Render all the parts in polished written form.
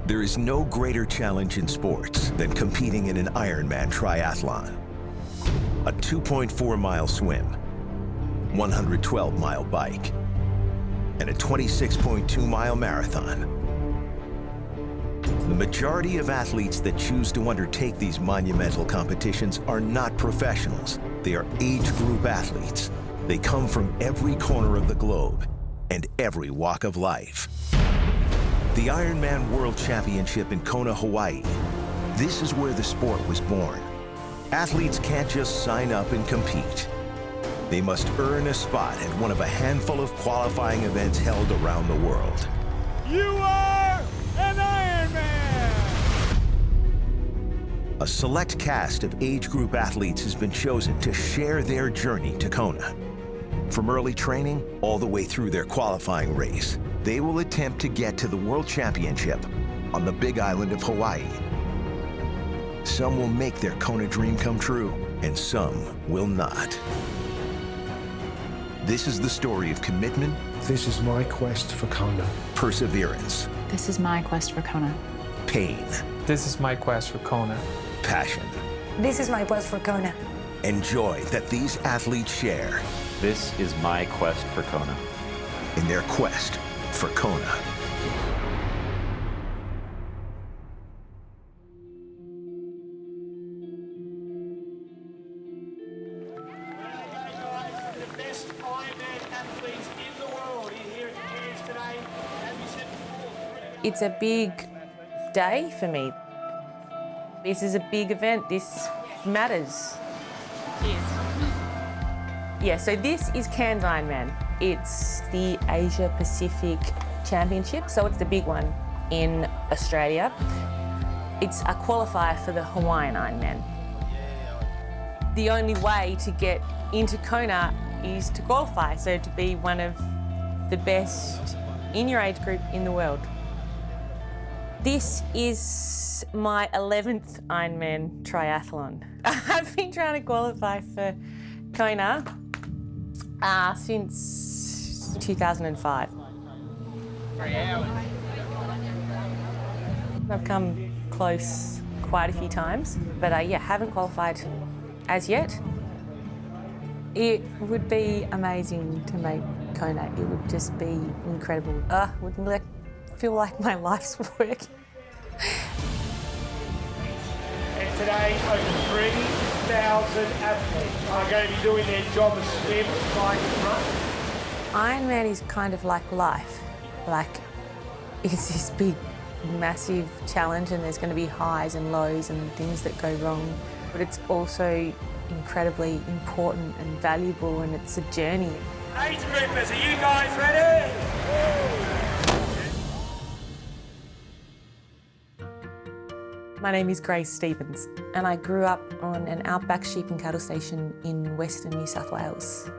There is no greater challenge in sports than competing in an Ironman triathlon. A 2.4-mile swim, 112-mile bike, and a 26.2-mile marathon. The majority of athletes that choose to undertake these monumental competitions are not professionals. They are age group athletes. They come from every corner of the globe and every walk of life. The Ironman World Championship in Kona, Hawaii. This is where the sport was born. Athletes can't just sign up and compete. They must earn a spot at one of a handful of qualifying events held around the world. You are an Ironman! A select cast of age group athletes has been chosen to share their journey to Kona. From early training all the way through their qualifying race, they will attempt to get to the World Championship on the Big Island of Hawaii. Some will make their Kona dream come true, and some will not. This is the story of commitment. This is my quest for Kona. Perseverance. This is my quest for Kona. Pain. This is my quest for Kona. Passion. This is my quest for Kona. And joy that these athletes share. This is my quest for Kona. In their quest for Kona. It's a big day for me. This is a big event. This matters. Yeah, so this is Cairns Ironman. It's the Asia Pacific Championship, so it's the big one in Australia. It's a qualifier for the Hawaiian Ironman. The only way to get into Kona is to qualify, so to be one of the best in your age group in the world. This is my 11th Ironman triathlon. I've been trying to qualify for Kona since 2005. I've come close quite a few times, but yeah, haven't qualified as yet. It would be amazing to make Kona. It would just be incredible. Would feel like my life's work. And today, over 3,000 athletes are going to be doing their job of swim, bike and run. Ironman is kind of like life. Like, it's this big, massive challenge and there's going to be highs and lows and things that go wrong. But it's also incredibly important and valuable, and it's a journey. Age groupers, are you guys ready? My name is Grace Stevens, and I grew up on an outback sheep and cattle station in Western New South Wales.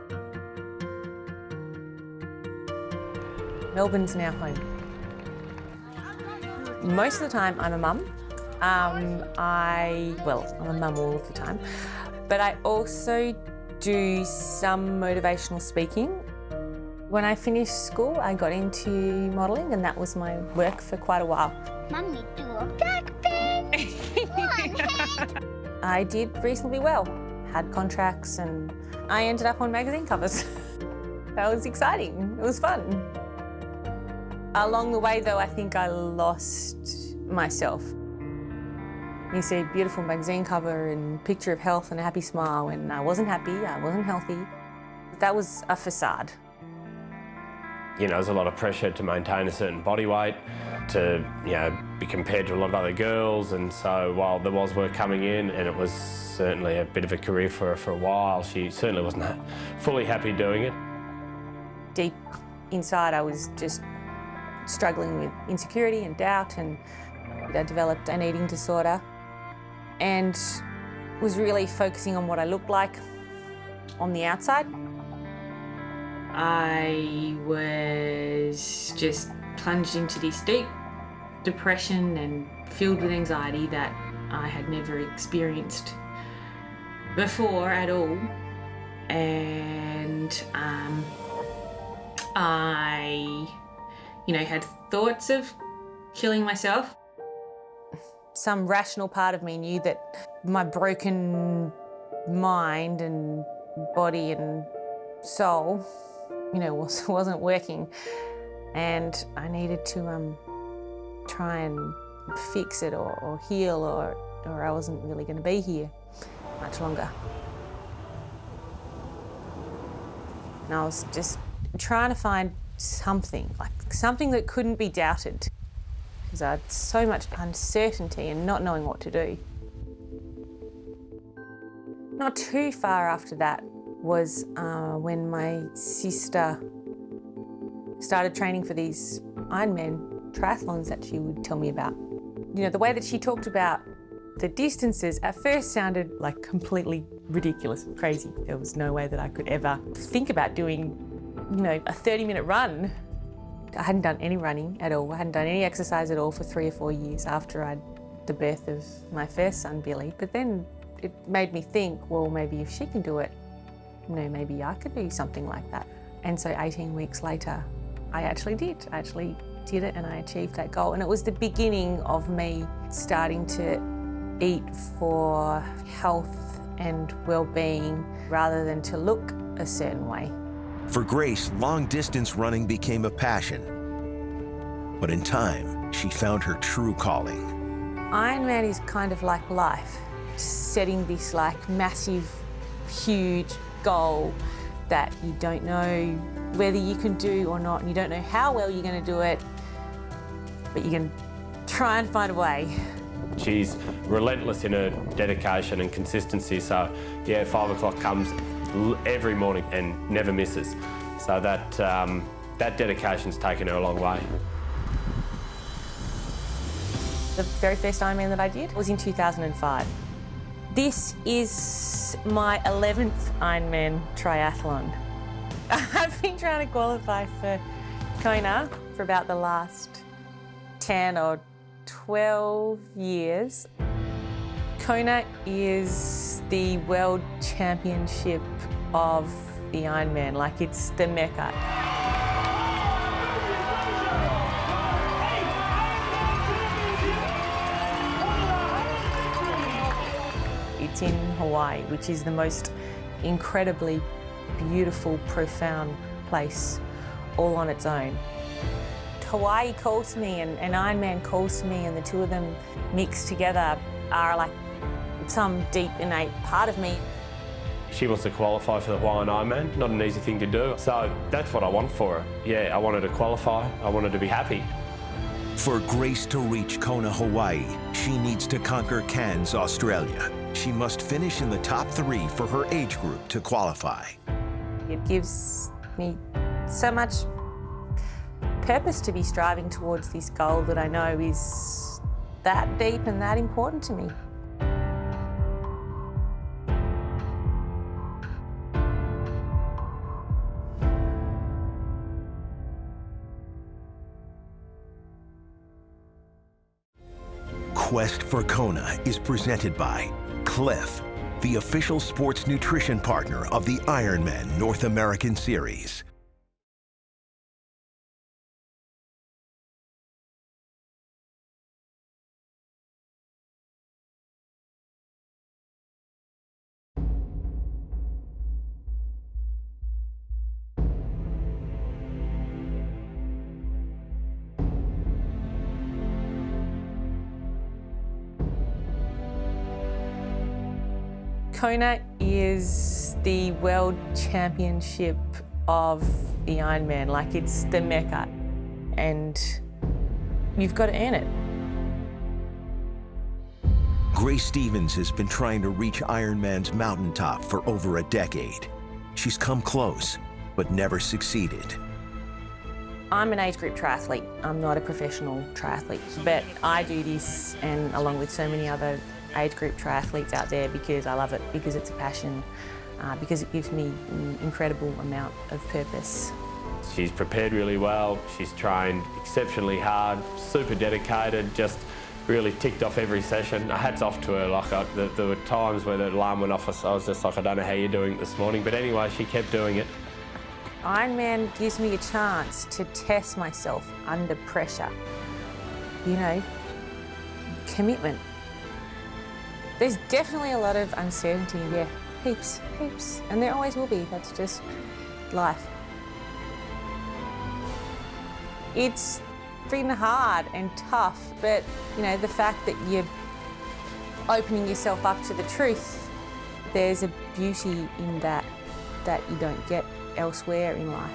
Melbourne's now home. Most of the time, I'm a mum. I'm a mum all of the time, but I also do some motivational speaking. When I finished school, I got into modelling, and that was my work for quite a while. Mummy, do a backbend. I did reasonably well, had contracts, and I ended up on magazine covers. That was exciting, it was fun. Along the way though, I think I lost myself. You see a beautiful magazine cover and picture of health and a happy smile, and I wasn't happy, I wasn't healthy. That was a facade. You know, there's a lot of pressure to maintain a certain body weight, to, you know, be compared to a lot of other girls, and so while there was work coming in, and it was certainly a bit of a career for her for a while, she certainly wasn't fully happy doing it. Deep inside, I was just struggling with insecurity and doubt, and I developed an eating disorder and was really focusing on what I looked like on the outside. I was just plunged into this deep depression and filled with anxiety that I had never experienced before at all. And I, had thoughts of killing myself. some rational part of me knew that my broken mind and body and soul, wasn't working, and I needed to try and fix it or heal, or I wasn't really going to be here much longer. And I was just trying to find something that couldn't be doubted, because I had so much uncertainty and not knowing what to do. Not too far after that was when my sister started training for these Ironman triathlons that she would tell me about. The way that she talked about the distances at first sounded like completely ridiculous and crazy. There was no way that I could ever think about doing, a 30-minute run. I hadn't done any running at all. I hadn't done any exercise at all for 3 or 4 years after the birth of my first son, Billy. But then it made me think, well, maybe if she can do it, maybe I could do something like that. And so 18 weeks later, I actually did. I actually did it and I achieved that goal. And it was the beginning of me starting to eat for health and well-being rather than to look a certain way. For Grace, long-distance running became a passion. But in time, she found her true calling. Ironman is kind of like life, setting this massive, huge goal that you don't know whether you can do or not, and you don't know how well you're going to do it, but you can try and find a way. She's relentless in her dedication and consistency, so 5 o'clock comes every morning and never misses. So that dedication's taken her a long way. The very first Ironman that I did was in 2005. This is my 11th Ironman triathlon. I've been trying to qualify for Kona for about the last 10 or 12 years. Kona is the World Championship of the Ironman, it's the Mecca. It's in Hawaii, which is the most incredibly beautiful, profound place all on its own. Hawaii calls to me and Ironman calls to me, and the two of them mixed together are like some deep innate part of me. She wants to qualify for the Hawaiian Ironman, not an easy thing to do. So that's what I want for her. Yeah, I want her to qualify, I want her to be happy. For Grace to reach Kona, Hawaii, she needs to conquer Cairns, Australia. She must finish in the top 3 for her age group to qualify. It gives me so much purpose to be striving towards this goal that I know is that deep and that important to me. Quest for Kona is presented by Cliff, the official sports nutrition partner of the Ironman North American Series. Kona is the World Championship of the Ironman, it's the Mecca, and you've got to earn it. Grace Stevens has been trying to reach Ironman's mountaintop for over a decade. She's come close, but never succeeded. I'm an age group triathlete. I'm not a professional triathlete, but I do this, and along with so many other age group triathletes out there, because I love it, because it's a passion, because it gives me an incredible amount of purpose. She's prepared really well, she's trained exceptionally hard, super dedicated, just really ticked off every session. Hats off to her. There were times where the alarm went off, I was just like, I don't know how you're doing it this morning, but anyway, she kept doing it. Ironman gives me a chance to test myself under pressure. commitment. There's definitely a lot of uncertainty, yeah, heaps, and there always will be. That's just life. It's been hard and tough, but you know, the fact that you're opening yourself up to the truth, there's a beauty in that you don't get elsewhere in life.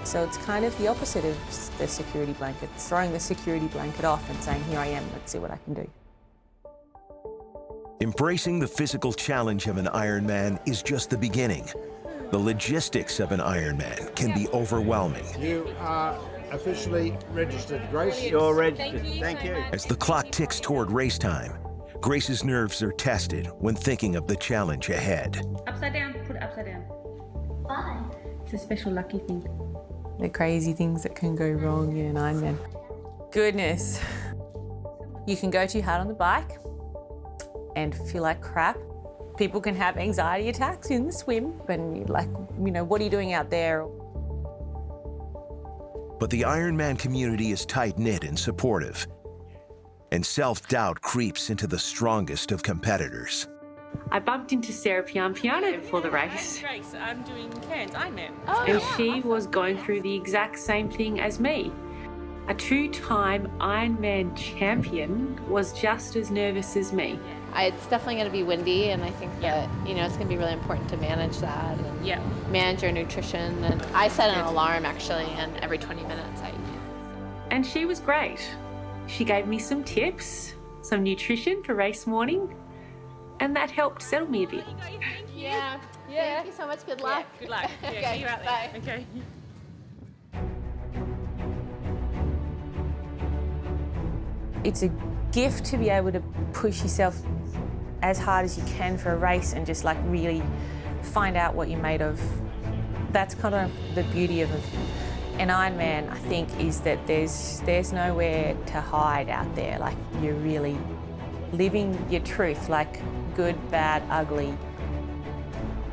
So it's kind of the opposite of the security blanket. It's throwing the security blanket off and saying, here I am, let's see what I can do. Embracing the physical challenge of an Ironman is just the beginning. The logistics of an Ironman can be overwhelming. You are officially registered, Grace. You're registered. Thank you. As the clock ticks toward race time, Grace's nerves are tested when thinking of the challenge ahead. Upside down, put it upside down. Why? It's a special lucky thing. The crazy things that can go wrong in an Ironman. Goodness. You can go too hard on the bike and feel like crap. People can have anxiety attacks in the swim, and you're like, you know, what are you doing out there? But the Ironman community is tight-knit and supportive, and self-doubt creeps into the strongest of competitors. I bumped into Sarah Piano before the race. Grace, I'm doing Cairns Ironman. And she was going through the exact same thing as me. A two-time Ironman champion was just as nervous as me. It's definitely going to be windy, and I think that, you know, it's going to be really important to manage that and manage your nutrition. And I set an alarm, actually, and every 20 minutes I... And she was great. She gave me some tips, some nutrition for race morning, and that helped settle me a bit. Yeah. Thank you so much. Good luck. Good luck. Okay, see you out bye. there. Okay. It's a gift to be able to push yourself as hard as you can for a race and just like really find out what you're made of. That's kind of the beauty of an Ironman, I think, is that there's nowhere to hide out there. Like, you're really living your truth, like good, bad, ugly.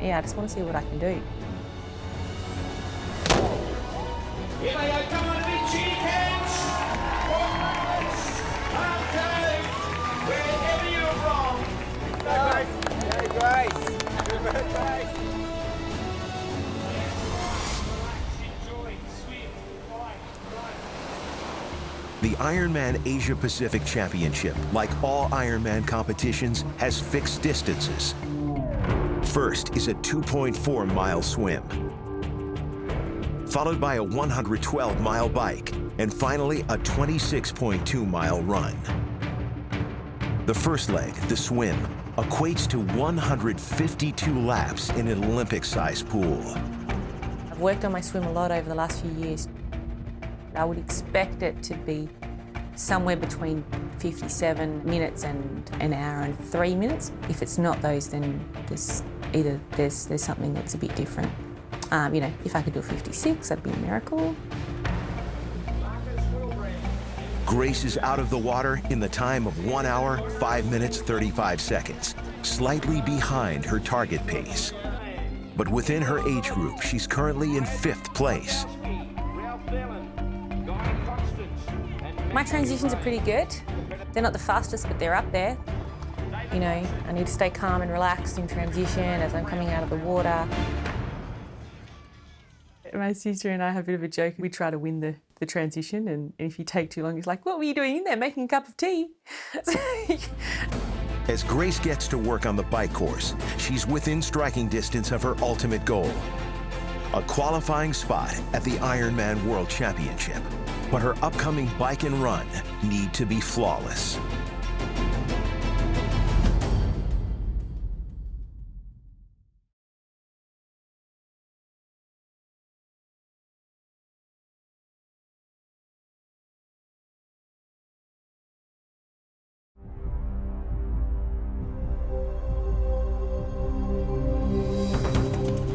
Yeah, I just want to see what I can do. Come on, big chickens! Okay, wherever you're from. Hey, Grace. Good birthday. Enjoy, swim, fly. The Ironman Asia Pacific Championship, like all Ironman competitions, has fixed distances. First is a 2.4-mile swim, followed by a 112-mile bike, and finally a 26.2-mile run. The first leg, the swim, equates to 152 laps in an Olympic-sized pool. I've worked on my swim a lot over the last few years. I would expect it to be somewhere between 57 minutes and an hour and 3 minutes. If it's not those, then there's something that's a bit different. You know, if I could do a 56, that'd be a miracle. Grace is out of the water in the time of 1 hour, 5 minutes, 35 seconds, slightly behind her target pace. But within her age group, she's currently in 5th place. My transitions are pretty good. They're not the fastest, but they're up there. You know, I need to stay calm and relaxed in transition as I'm coming out of the water. My sister and I have a bit of a joke. We try to win the transition, and if you take too long, it's like, what were you doing in there, making a cup of tea? As Grace gets to work on the bike course, she's within striking distance of her ultimate goal, a qualifying spot at the Ironman World Championship. But her upcoming bike and run need to be flawless.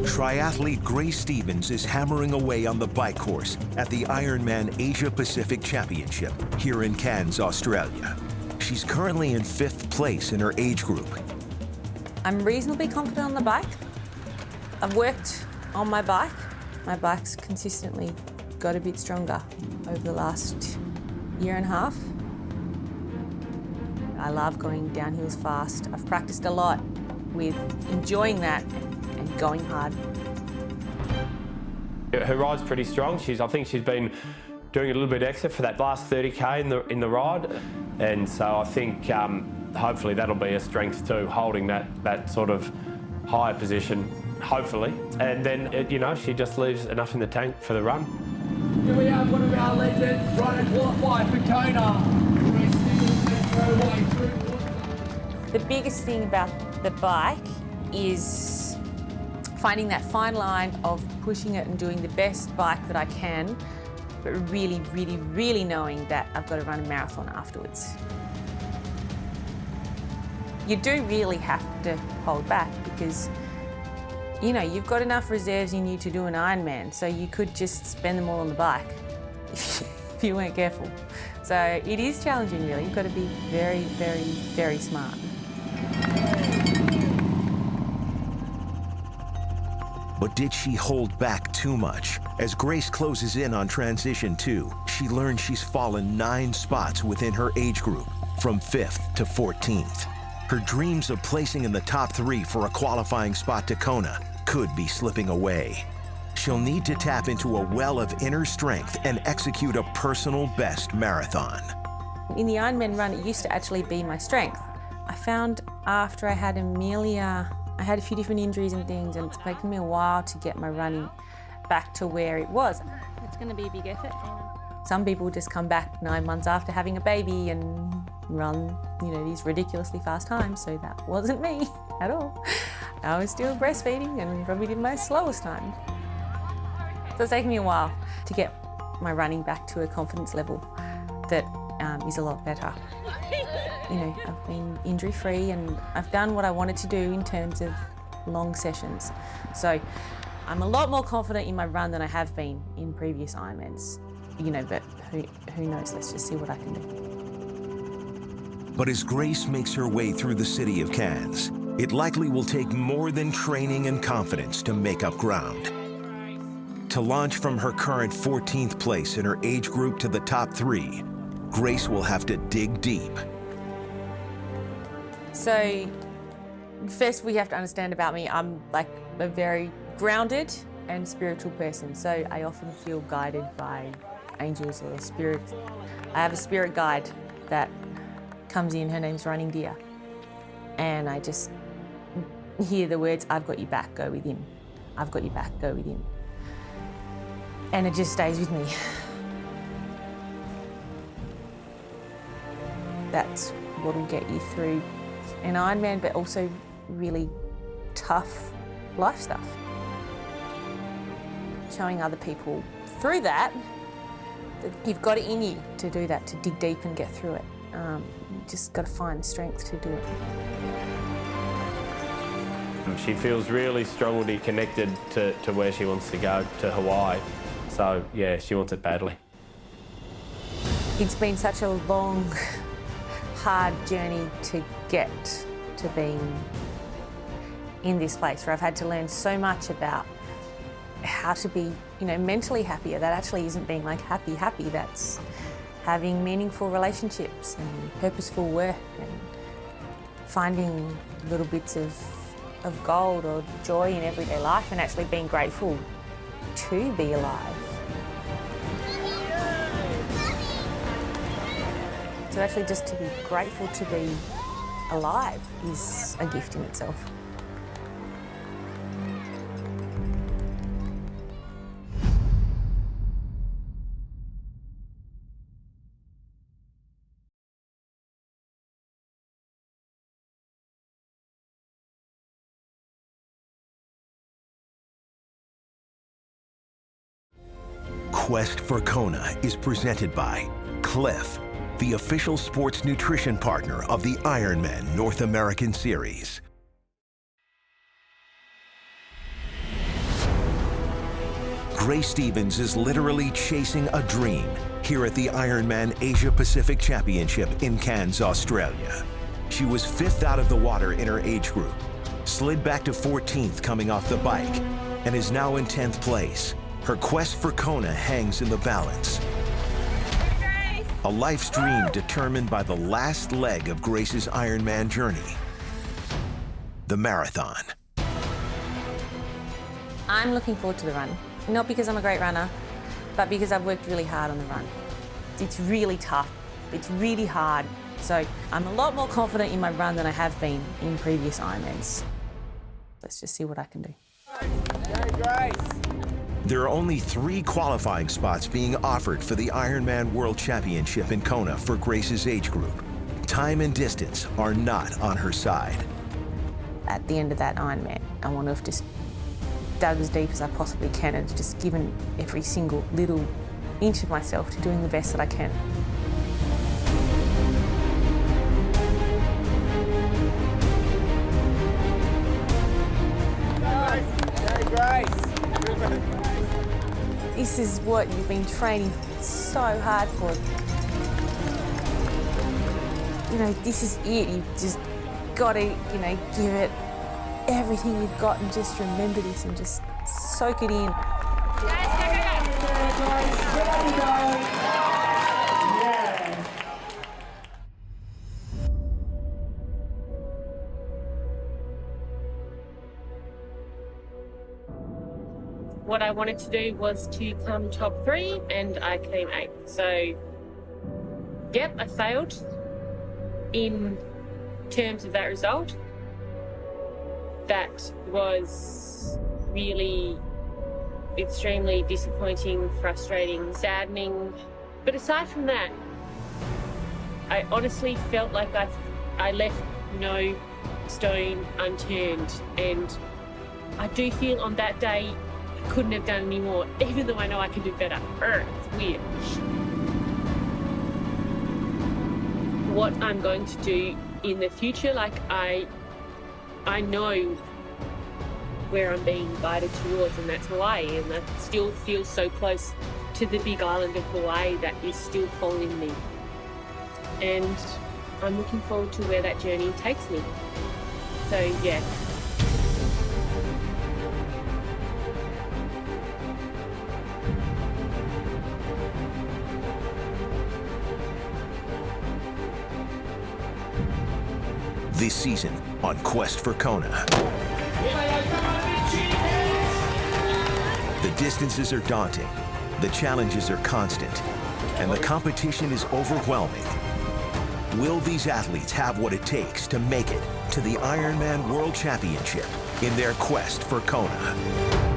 Triathlete Grace Stevens is hammering away on the bike course at the Ironman Asia Pacific Championship here in Cairns, Australia. She's currently in 5th place in her age group. I'm reasonably confident on the bike. I've worked on my bike. My bike's consistently got a bit stronger over the last year and a half. I love going down hills fast. I've practiced a lot with enjoying that and going hard. Her ride's pretty strong. I think she's been doing a little bit extra for that last 30k in the ride, and so I think hopefully that'll be a strength too, holding that sort of higher position, hopefully, and then she just leaves enough in the tank for the run. Here we have one of our legends trying to qualify for Kona. The biggest thing about the bike is finding that fine line of pushing it and doing the best bike that I can, but really, really, really knowing that I've got to run a marathon afterwards. You do really have to hold back because, you've got enough reserves in you to do an Ironman, so you could just spend them all on the bike if you weren't careful. So it is challenging, really. You've got to be very, very, very smart. But did she hold back too much? As Grace closes in on Transition 2, she learns she's fallen 9 spots within her age group, from 5th to 14th. Her dreams of placing in the top 3 for a qualifying spot to Kona could be slipping away. She'll need to tap into a well of inner strength and execute a personal best marathon. In the Ironman run, it used to actually be my strength. I found after I had Amelia, I had a few different injuries and things, and it's taken me a while to get my running back to where it was. It's going to be a big effort. Some people just come back 9 months after having a baby and run, these ridiculously fast times, so that wasn't me at all. I was still breastfeeding and probably did my slowest time. So it's taken me a while to get my running back to a confidence level that is a lot better. I've been injury-free and I've done what I wanted to do in terms of long sessions. So I'm a lot more confident in my run than I have been in previous Ironmans. But who knows? Let's just see what I can do. But as Grace makes her way through the city of Cairns, it likely will take more than training and confidence to make up ground. To launch from her current 14th place in her age group to the top 3, Grace will have to dig deep. So, first we have to understand about me, I'm like a very grounded and spiritual person. So I often feel guided by angels or spirits. I have a spirit guide that comes in, her name's Running Deer. And I just hear the words, "I've got your back, go with him. I've got your back, go with him." And it just stays with me. That's what will get you through an Ironman, but also really tough life stuff. Showing other people through that you've got it in you to do that, to dig deep and get through it. You just got to find the strength to do it. She feels really strongly connected to where she wants to go, to Hawaii. So, yeah, she wants it badly. It's been such a long, hard journey to get to being in this place where I've had to learn so much about how to be, mentally happier. That actually isn't being like happy. That's having meaningful relationships and purposeful work and finding little bits of gold or joy in everyday life and actually being grateful to be alive. So actually just to be grateful to be alive is a gift in itself. Quest for Kona is presented by Cliff, the official sports nutrition partner of the Ironman North American Series. Grace Stevens is literally chasing a dream here at the Ironman Asia Pacific Championship in Cairns, Australia. She was 5th out of the water in her age group, slid back to 14th coming off the bike, and is now in 10th place. Her quest for Kona hangs in the balance. Grace! A life's dream determined by the last leg of Grace's Ironman journey, the marathon. I'm looking forward to the run, not because I'm a great runner, but because I've worked really hard on the run. It's really tough, it's really hard, so I'm a lot more confident in my run than I have been in previous Ironmans. Let's just see what I can do. Go, Grace! There are only 3 qualifying spots being offered for the Ironman World Championship in Kona for Grace's age group. Time and distance are not on her side. At the end of that Ironman, I want to have just dug as deep as I possibly can and just given every single little inch of myself to doing the best that I can. Go, Grace! This is what you've been training so hard for. You know, this is it. You've just got to, give it everything you've got and just remember this and just soak it in. What I wanted to do was to come top 3 and I came 8th. So, yep, I failed in terms of that result. That was really extremely disappointing, frustrating, saddening. But aside from that, I honestly felt like I left no stone unturned, and I do feel on that day I couldn't have done any more, even though I know I can do better. It's weird. What I'm going to do in the future, I know where I'm being guided towards, and that's Hawaii, and I still feel so close to the big island of Hawaii that is still calling me. And I'm looking forward to where that journey takes me. So, yeah. This season on Quest for Kona. The distances are daunting, the challenges are constant, and the competition is overwhelming. Will these athletes have what it takes to make it to the Ironman World Championship in their quest for Kona?